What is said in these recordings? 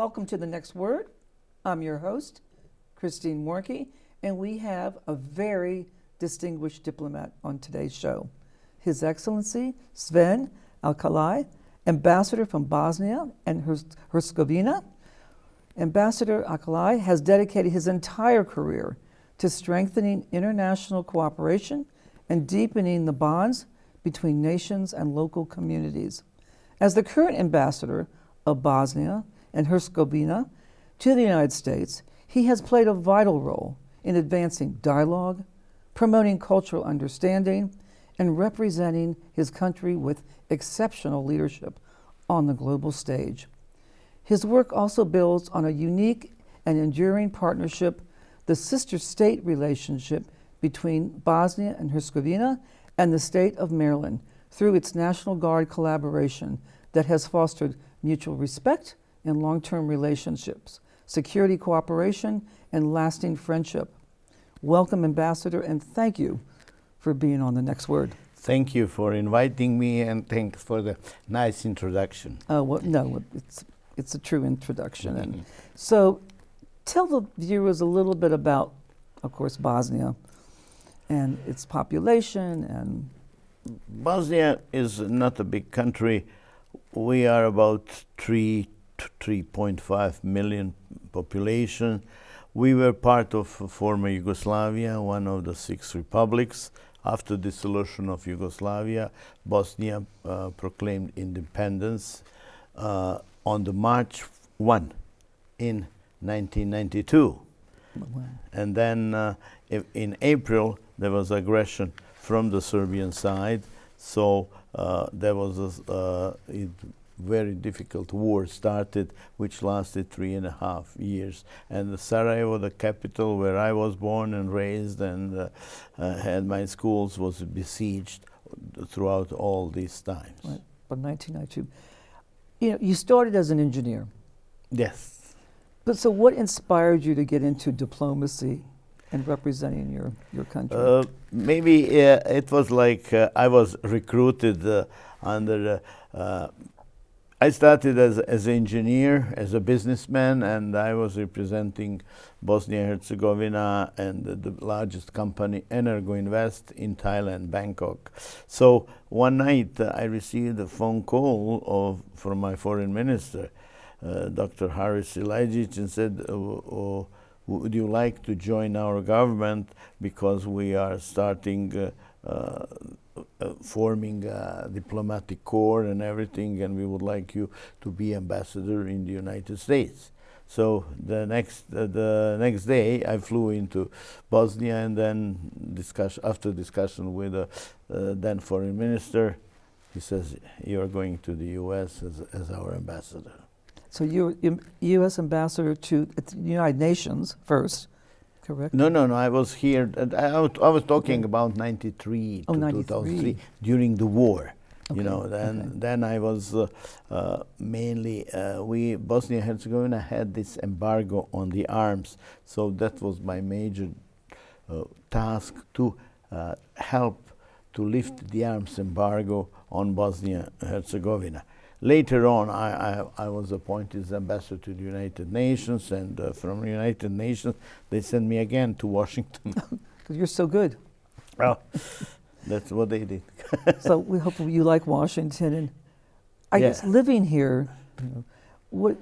welcome to The Next Word. I'm your host, Christine Warnke, and we have a very distinguished diplomat on today's show. His Excellency Sven Alkalaj, Ambassador from Bosnia and Herzegovina. Ambassador Alkalaj has dedicated his entire career to strengthening international cooperation and deepening the bonds between nations and local communities. As the current ambassador of Bosnia and Herzegovina to the United States, he has played a vital role in advancing dialogue, promoting cultural understanding, and representing his country with exceptional leadership on the global stage. His work also builds on a unique and enduring partnership, the sister state relationship between Bosnia and Herzegovina and the state of Maryland through its National Guard collaboration that has fostered mutual respect and long-term relationships, security cooperation, and lasting friendship. Welcome, Ambassador, and thank you for being on The Next Word. Thank you for inviting me, and thanks for the nice introduction. No, it's a true introduction. And so tell the viewers a little bit about, of course, Bosnia and its population. And Bosnia is not a big country. We are about 3 to 3.5 million population. We were part of former Yugoslavia, one of the 6 republics. After dissolution of Yugoslavia, Bosnia proclaimed independence on the March 1 in 1992. Wow. And then in April, there was aggression from the Serbian side. So there was a very difficult war started, which lasted 3.5 years. And Sarajevo, the capital where I was born and raised and had my schools, was besieged throughout all these times. Right, but 1992. You started as an engineer. Yes. But so what inspired you to get into diplomacy and representing your country? Maybe it was like I was recruited under I started as an engineer, as a businessman, and I was representing Bosnia-Herzegovina and the largest company, Energo Invest, in Thailand, Bangkok. So one night I received a phone call from my foreign minister, Dr. Haris Silajic, and said, would you like to join our government because we are starting forming a diplomatic corps and everything, and we would like you to be ambassador in the United States. So the next day I flew into Bosnia, and then after discussion with the then foreign minister, he says, you're going to the US as our ambassador. So you're U.S. ambassador to the United Nations first, correct? No. I was here. I was talking about 93 to 2003 during the war. Okay. Then I was mainly. Bosnia and Herzegovina had this embargo on the arms, so that was my major task to help to lift the arms embargo on Bosnia and Herzegovina. Later on, I was appointed as ambassador to the United Nations, and from the United Nations, they sent me again to Washington. Because you're so good. Well, that's what they did. So we hope you like Washington, and I guess living here. What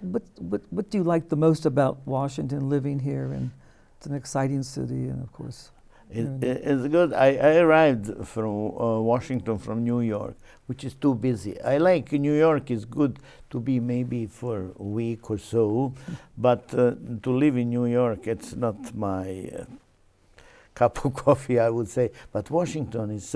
do you like the most about Washington? Living here, and it's an exciting city, and of course. It's good. I arrived from Washington from New York, which is too busy. I like New York. Is good to be maybe for a week or so, but to live in New York, it's not my cup of coffee, I would say. But Washington is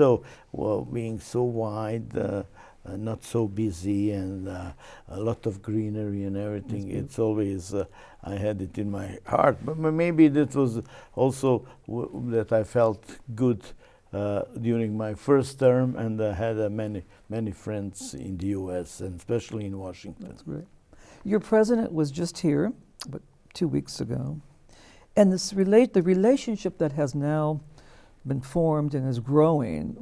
being so wide, not so busy, and a lot of greenery and everything. It's always, I had it in my heart. But maybe that was also that I felt good during my first term, and I had many friends in the U.S. and especially in Washington. That's great. Your president was just here, but 2 weeks ago, and the relationship that has now been formed and is growing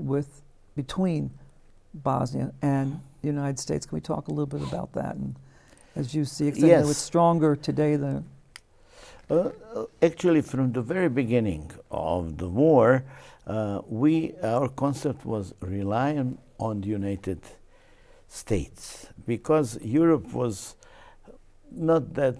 between Bosnia and the United States. Can we talk a little bit about that? And as you see? 'Cause I know it's Yes. stronger today than. Actually, from the very beginning of the war, our concept was relying on the United States, because Europe was not that,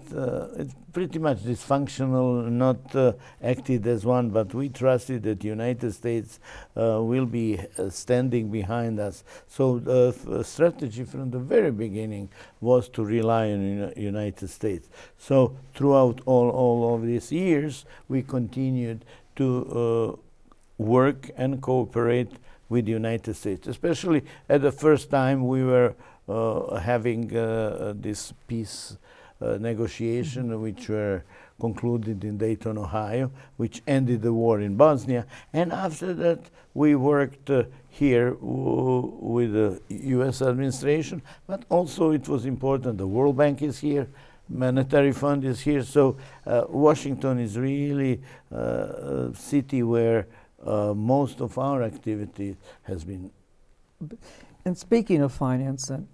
it's pretty much dysfunctional, not acted as one, but we trusted that the United States will be standing behind us. So the strategy from the very beginning was to rely on the United States. So throughout all of these years, we continued to work and cooperate with the United States, especially at the first time we were having this peace negotiation, which were concluded in Dayton, Ohio, which ended the war in Bosnia. And after that, we worked here with the U.S. administration, but also it was important, the World Bank is here, Monetary Fund is here, so Washington is really a city where most of our activity has been. And speaking of finance, then,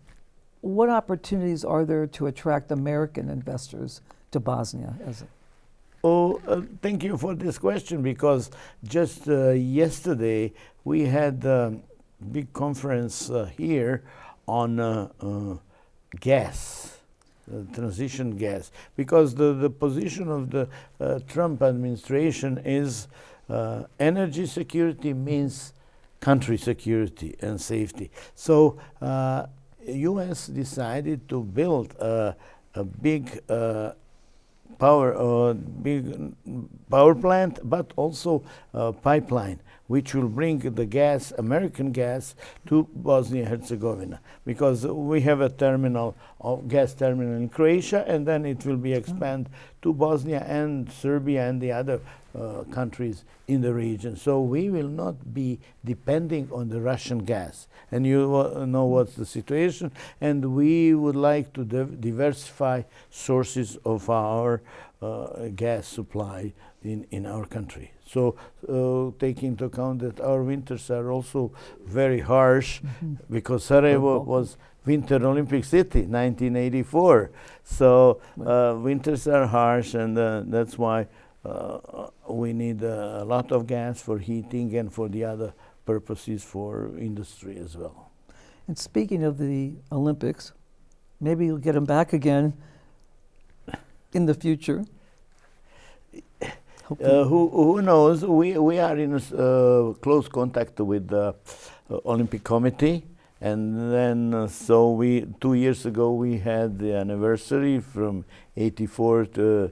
what opportunities are there to attract American investors to Bosnia? Thank you for this question, because just yesterday we had a big conference here on gas, transition gas, because the position of the Trump administration is energy security means country security and safety. So U.S. decided to build a big power plant, but also a pipeline, which will bring the gas, American gas, to Bosnia Herzegovina, because we have a gas terminal in Croatia, and then it will be expanded to Bosnia and Serbia and the other countries in the region. So we will not be depending on the Russian gas. And you know what's the situation. And we would like to diversify sources of our gas supply in our country. So take into account that our winters are also very harsh, because Sarajevo was Winter Olympic City, 1984. So winters are harsh, and that's why we need a lot of gas for heating and for the other purposes for industry as well. And speaking of the Olympics, maybe you'll get them back again in the future. Who knows? We are in close contact with the Olympic Committee, and then so 2 years ago we had the anniversary from 84 to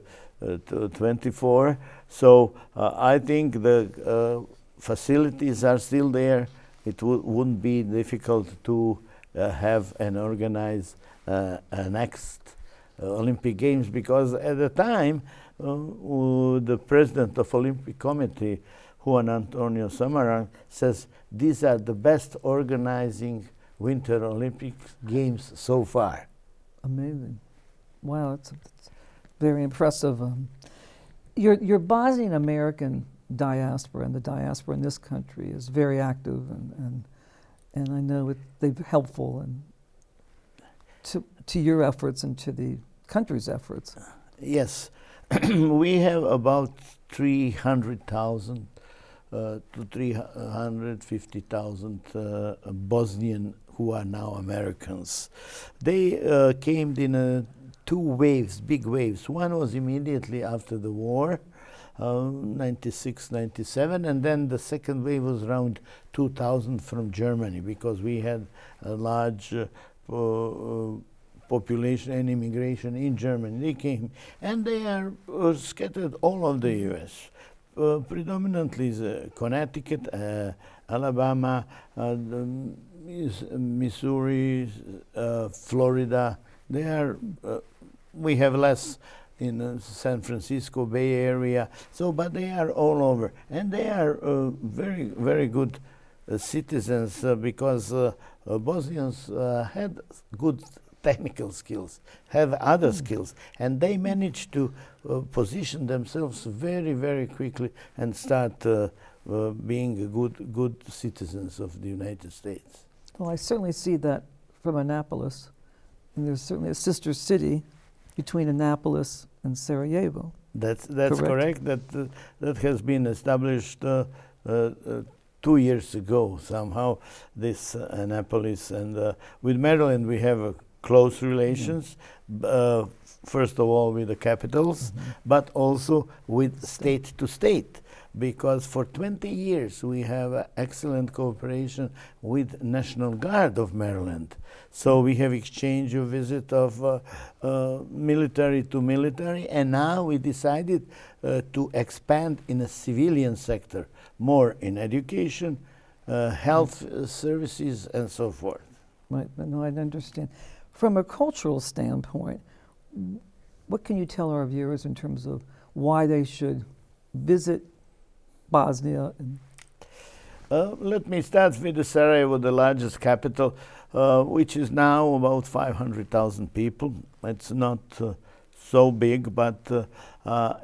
24. So I think the facilities are still there. It wouldn't be difficult to have and organize a next Olympic Games, because at the time the president of Olympic Committee, Juan Antonio Samaranch, says these are the best organizing Winter Olympic Games so far. Amazing. Wow, it's very impressive. Your Bosnian American diaspora and the diaspora in this country is very active, and I know they're helpful to your efforts and to the country's efforts. Yes, we have about 300,000 to 350,000 Bosnian who are now Americans. They came in 2 waves, big waves. One was immediately after the war, 96, 97, and then the second wave was around 2000 from Germany, because we had a large population and immigration in Germany. They came, and they are scattered all over the U.S. Predominantly is Connecticut, Alabama, Missouri, Florida. They are. We have less in San Francisco Bay Area. So, but they are all over, and they are very, very good citizens, because Bosnians had good technical skills, have other skills, and they managed to position themselves very, very quickly and start being good citizens of the United States. Well, I certainly see that from Annapolis. And there's certainly a sister city between Annapolis and Sarajevo. That's Correct. correct. That has been established 2 years ago somehow. This Annapolis and with Maryland we have a close relations. First of all with the capitals, but also with state to state, because for 20 years we have excellent cooperation with National Guard of Maryland. So we have exchange of visit of military to military, and now we decided to expand in a civilian sector, more in education, health services, and so forth. Right, no, I understand. From a cultural standpoint, what can you tell our viewers in terms of why they should visit Bosnia? Let me start with the Sarajevo, the largest capital, which is now about 500,000 people. It's not so big, but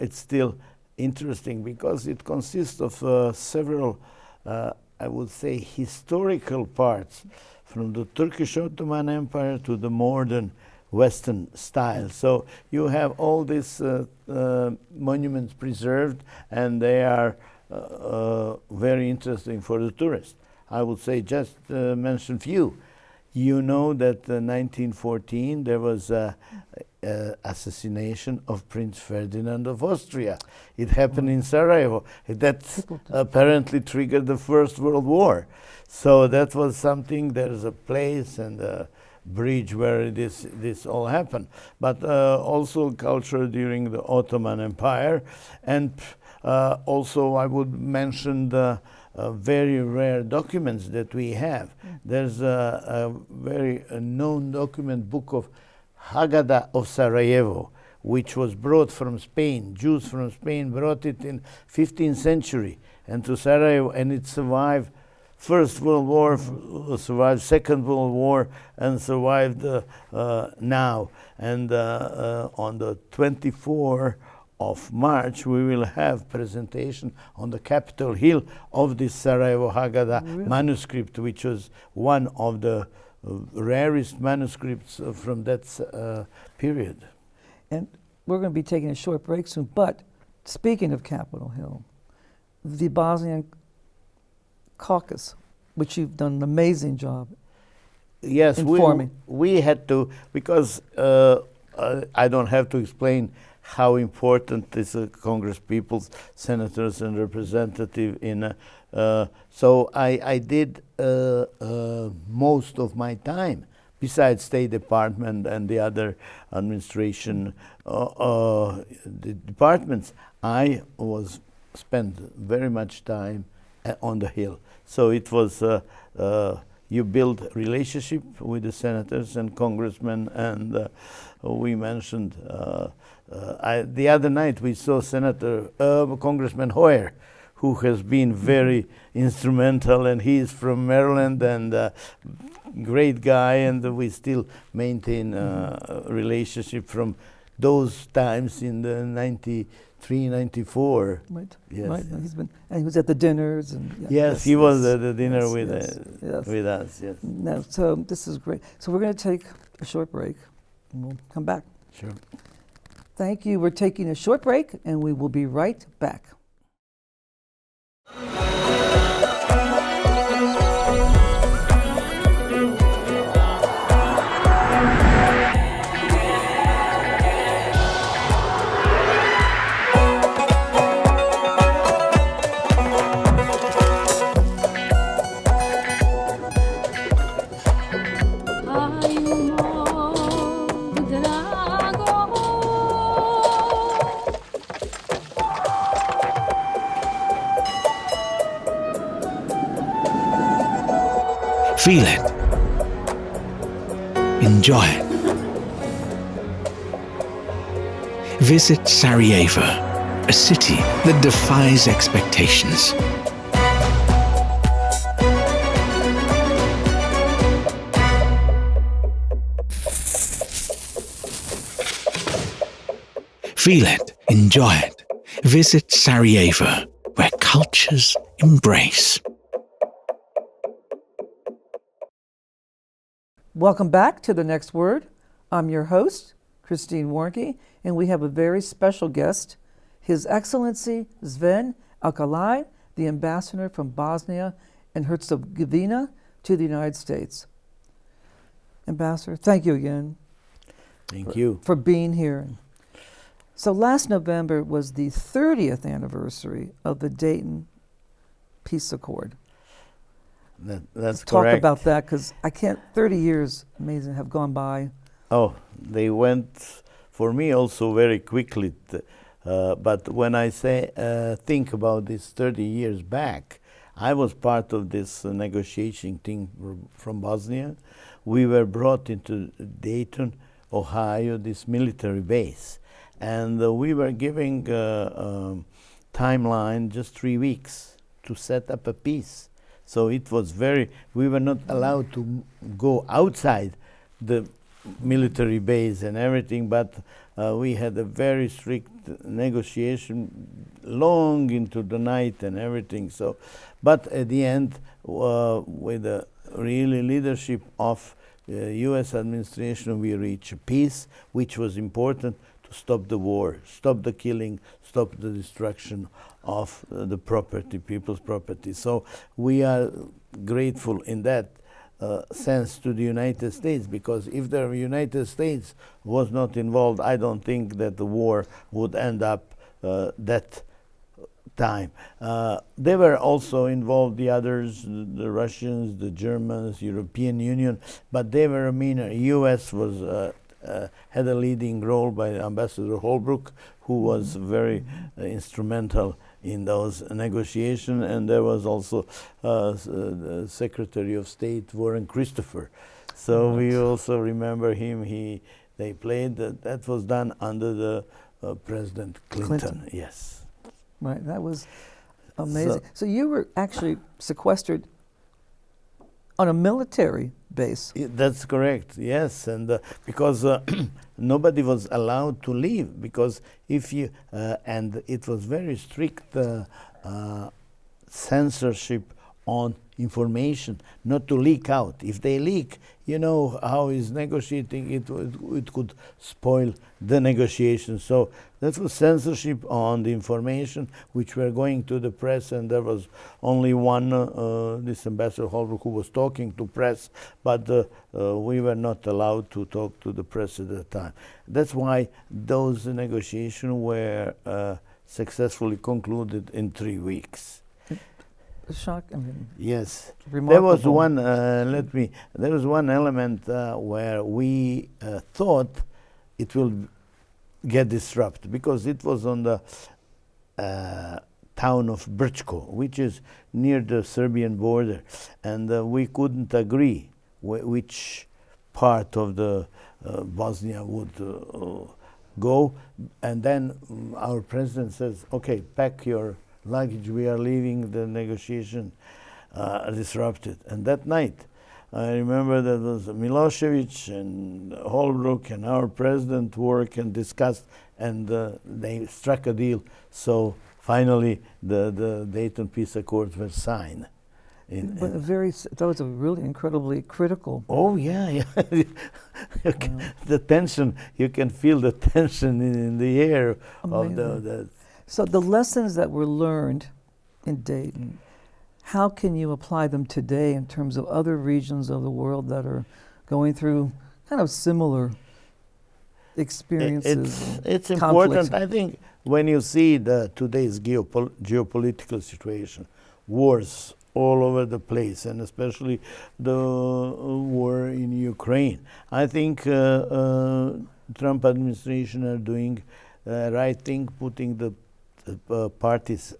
it's still interesting because it consists of several, I would say, historical parts, from the Turkish Ottoman Empire to the modern Western style. So you have all these monuments preserved, and they are very interesting for the tourist. I would say just mention few. You know that in 1914 there was assassination of Prince Ferdinand of Austria. It happened in Sarajevo. That apparently triggered the First World War. So that was something. There is a place and a bridge where this all happened. But also culture during the Ottoman Empire, and also I would mention the very rare documents that we have. There's a very known document, book of Haggadah of Sarajevo, which was brought from Spain. Jews from Spain brought it in 15th century and to Sarajevo, and it survived First World War, survived Second World War, and survived now. And on the 24th of March, we will have presentation on the Capitol Hill of this Sarajevo Haggadah manuscript, which was one of the rarest manuscripts from that period. And we're going to be taking a short break soon, but speaking of Capitol Hill, the Bosnian caucus, which you've done an amazing job. Yes, informing. we had to, because I don't have to explain how important is Congress peoples, senators and representatives in. So I did most of my time, besides State Department and the other administration the departments, I was spent very much time on the Hill. So it was you build relationship with the senators and congressmen, and we mentioned the other night we saw Congressman Hoyer, who has been very instrumental, and he is from Maryland, and great guy, and we still maintain a relationship from those times in the 93, 94. Right. Yes. Right. And he was at the dinners, and Yes, he was at the dinner with with us. Yes. No, so this is great. So we're going to take a short break, and we'll come back. Sure. Thank you. We're taking a short break, and we will be right back. Feel it. Enjoy it. Visit Sarajevo, a city that defies expectations. Feel it. Enjoy it. Visit Sarajevo, where cultures embrace. Welcome back to The Next Word. I'm your host, Christine Warnke, and we have a very special guest, His Excellency Sven Alkalaj, the ambassador from Bosnia and Herzegovina to the United States. Ambassador, thank you again. Thank you. For being here. So last November was the 30th anniversary of the Dayton Peace Accord. That's Let's correct. talk about that, because 30 years, amazing, have gone by. Oh, they went for me also very quickly. But when I think about this 30 years back, I was part of this negotiating team from Bosnia. We were brought into Dayton, Ohio, this military base. And we were giving timeline just 3 weeks to set up a peace. So it was we were not allowed to go outside the military base and everything, but we had a very strict negotiation long into the night and everything. So, but at the end, with the really leadership of U.S. administration, we reached a peace, which was important to stop the war, stop the killing, stop the destruction of the property, people's property. So we are grateful in that sense to the United States, because if the United States was not involved, I don't think that the war would end up that time. They were also involved, the others, the Russians, the Germans, European Union, but they were U.S. was had a leading role by Ambassador Holbrooke, who was very instrumental in those negotiations, and there was also the Secretary of State Warren Christopher. So we also remember him. They played that was done under the President Clinton. Yes. Right, that was amazing. So you were actually sequestered on a military base. That's correct, yes, and because nobody was allowed to leave, because if you, and it was very strict censorship on information, not to leak out. If they leak, you know how is negotiating, it could spoil the negotiation. So that was censorship on the information which were going to the press, and there was only one, this Ambassador Holbrooke, who was talking to press, but we were not allowed to talk to the press at that time. That's why those negotiations were successfully concluded in 3 weeks. Shock, I mean, yes. remarkable. There was one. There was one element where we thought it will get disrupted, because it was on the town of Brčko, which is near the Serbian border, and we couldn't agree which part of the Bosnia would go. And then our president says, "Okay, pack your luggage, we are leaving, the negotiation disrupted." And that night, I remember that was Milosevic and Holbrooke and our president worked and discussed, and they struck a deal. So finally, the Dayton Peace Accords were signed. But that was a really incredibly critical. Oh yeah. The tension, you can feel the tension in the air. Amazing. Of the So the lessons that were learned in Dayton, how can you apply them today in terms of other regions of the world that are going through kind of similar experiences? It's conflicts? important. I think when you see today's geopolitical situation, wars all over the place, and especially the war in Ukraine, I think Trump administration are doing the right thing, putting the parties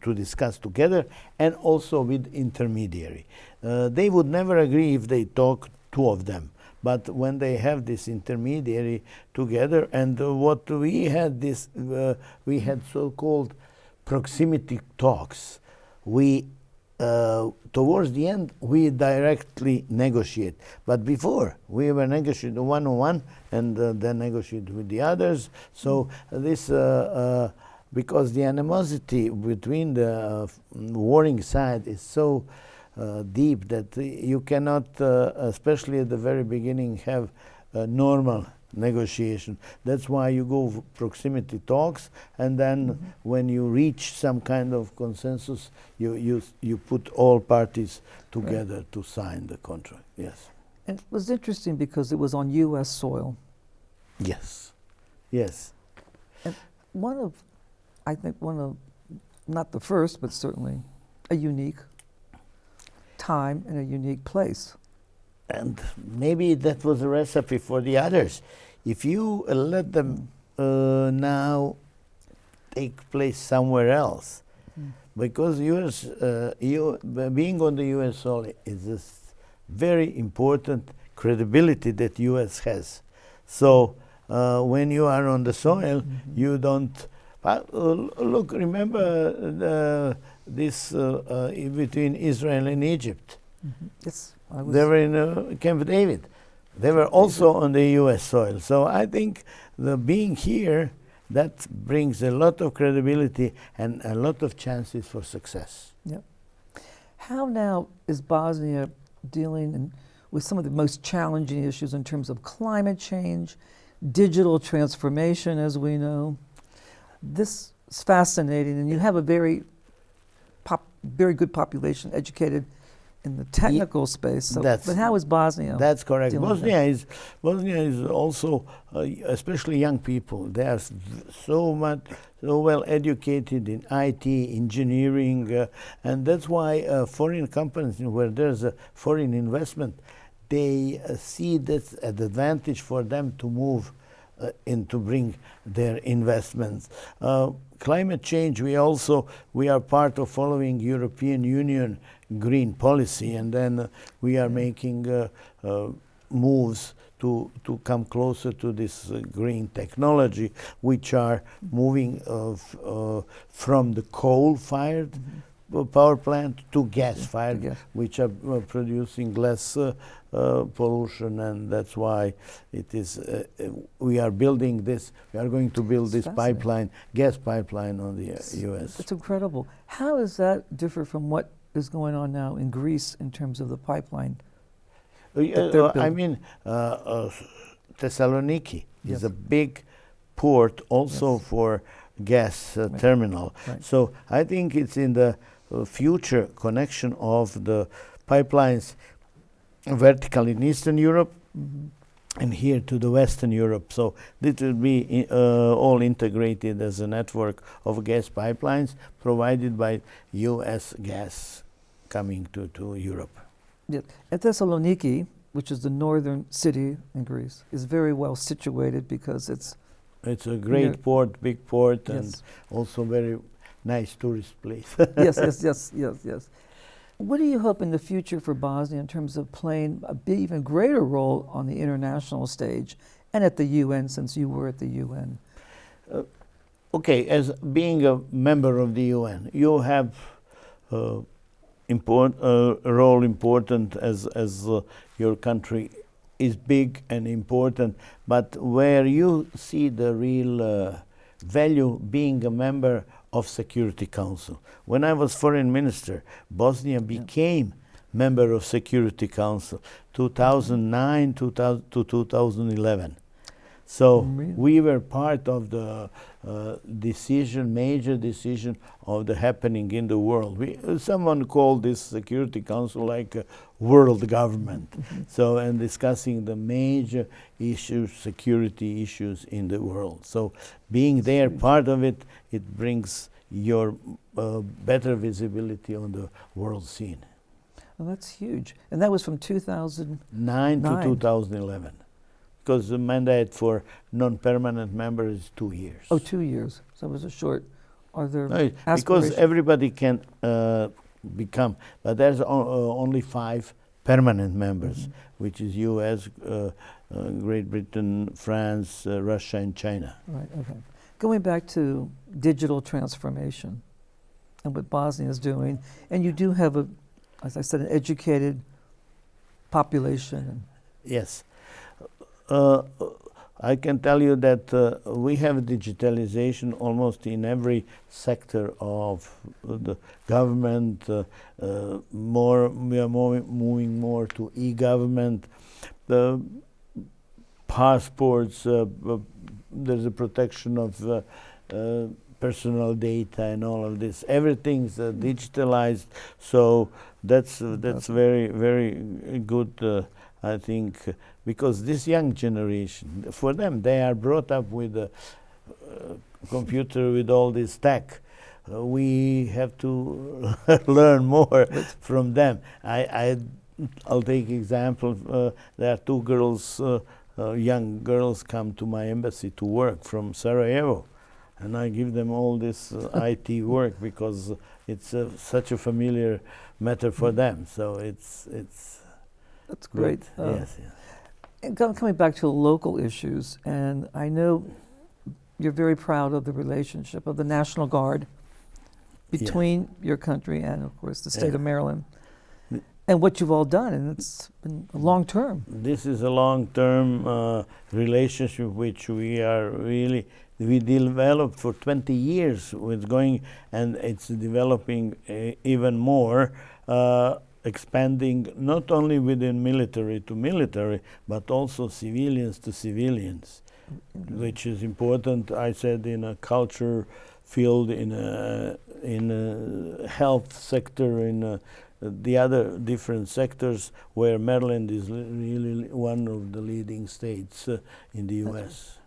to discuss together, and also with intermediary. They would never agree if they talk, two of them, but when they have this intermediary together, and what we had we had so-called proximity talks. We towards the end we directly negotiate, but before we were negotiating one-on-one, and then negotiate with the others. So this because the animosity between the warring side is so deep that you cannot, especially at the very beginning, have normal negotiation. That's why you go proximity talks, and then when you reach some kind of consensus, you put all parties together to sign the contract. Yes. And it was interesting because it was on U.S. soil. Yes. Yes. And I think one of, not the first, but certainly a unique time and a unique place. And maybe that was a recipe for the others. If you let them now take place somewhere else, because being on the U.S. soil is a very important credibility that U.S. has. So when you are on the soil, you don't. Look, remember this between Israel and Egypt. Yes, they were in Camp David. They were also on the U.S. soil. So I think the being here, that brings a lot of credibility and a lot of chances for success. Yep. How now is Bosnia dealing with some of the most challenging issues in terms of climate change, digital transformation, as we know? This is fascinating, and you have a very good population, educated in the technical space. So, but how is Bosnia? That's correct. Bosnia is also, especially young people. They are so well educated in IT, engineering, and that's why foreign companies, where there's a foreign investment, they see that an advantage for them to move in to bring their investments. Climate change, we are part of following European Union green policy, and then we are making moves to come closer to this green technology, which are moving from the coal-fired power plant to gas-fired, which are producing less pollution, and that's why it is. We are building this. We are going to build this pipeline, gas pipeline, on the U.S. It's incredible. How does that differ from what is going on now in Greece in terms of the pipeline? I mean, Thessaloniki is a big port also for gas terminal. Right. So I think it's in the future connection of the pipelines vertical in Eastern Europe and here to the Western Europe. So this will be all integrated as a network of gas pipelines provided by U.S. gas coming to Europe. Yeah. And Thessaloniki, which is the northern city in Greece, is very well situated because it's a great port, big port, and also very nice tourist place. Yes. What do you hope in the future for Bosnia in terms of playing an even greater role on the international stage and at the UN, since you were at the UN? Okay, as being a member of the UN, you have a role important as your country is big and important, but where you see the real value being a member of Security Council. When I was foreign minister, Bosnia became member of Security Council 2009 to 2011. So we were part of the major decision of the happening in the world. Someone called this Security Council like a world government. So, and discussing the major issues, security issues in the world. So being there, part of it, it brings your better visibility on the world scene. Well, that's huge. And that was from 2009 to 2011. Because the mandate for non-permanent members is 2 years. Oh, 2 years. So it was a short. Are there aspirations? Because everybody can become, but there's only 5 permanent members, which is U.S., Great Britain, France, Russia, and China. Right. Okay. Going back to digital transformation and what Bosnia is doing, and you do have as I said, an educated population. Yes. I can tell you that we have digitalization almost in every sector of the government. We are moving more to e-government. The passports. There's a protection of personal data and all of this. Everything's digitalized, so that's very, very good. I think because this young generation, for them, they are brought up with a computer with all this tech. We have to learn more from them. I'll take example. There are two girls, young girls, come to my embassy to work from Sarajevo, and I give them all this IT work because it's such a familiar matter for them. So it's. That's great. Yes. And coming back to local issues, and I know you're very proud of the relationship of the National Guard between your country and, of course, the state of Maryland, and what you've all done, and it's been long term. This is a long-term relationship which we developed for 20 years. It's going, and it's developing even more. Expanding not only within military to military, but also civilians to civilians, which is important. I said in a culture field, in a health sector, in the other different sectors, where Maryland is really one of the leading states in the U.S.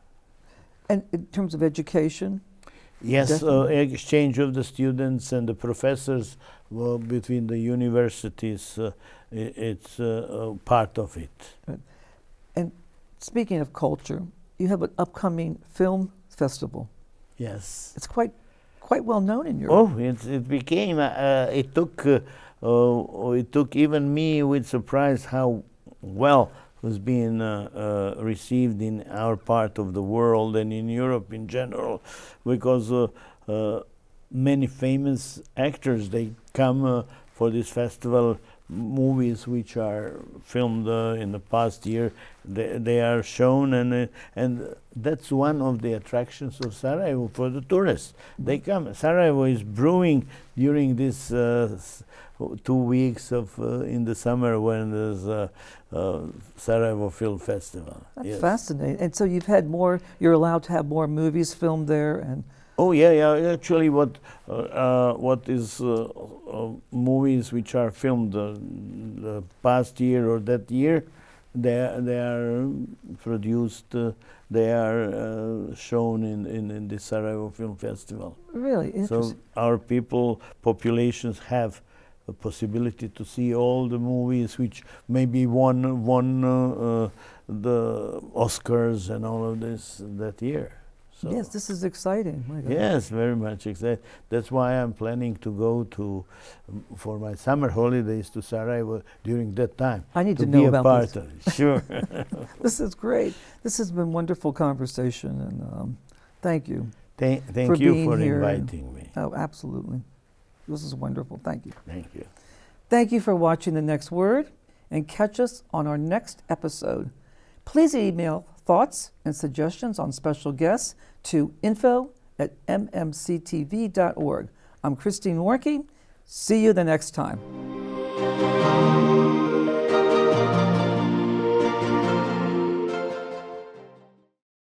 And in terms of education? Yes, exchange of the students and the professors between the universities, it's part of it. Right. And speaking of culture, you have an upcoming film festival. Yes. It's quite well known in Europe. Oh, it became, it took even me with surprise how well it was being received in our part of the world and in Europe in general, because many famous actors, they come for this festival. Movies which are filmed in the past year, they are shown, and that's one of the attractions of Sarajevo for the tourists. They come. Sarajevo is brewing during this 2 weeks of in the summer when there's Sarajevo Film Festival. That's fascinating. And so you've had more. You're allowed to have more movies filmed there, and. Oh yeah. Actually, what is movies which are filmed the past year or that year, they are produced. They are shown in the Sarajevo Film Festival. Really interesting. So our populations have a possibility to see all the movies which maybe won the Oscars and all of this that year. So yes, this is exciting. My God. yes, very much excited. That's why I'm planning to go for my summer holidays to Sarajevo during that time. I need to know about part this. of it. Sure. This is great. This has been wonderful conversation, and thank you. Thank for you being for here. inviting me. Oh, absolutely. This is wonderful. Thank you. Thank you. Thank you for watching The Next Word, and catch us on our next episode. Please email thoughts and suggestions on special guests to info@mmctv.org. I'm Christine Warnke. See you the next time.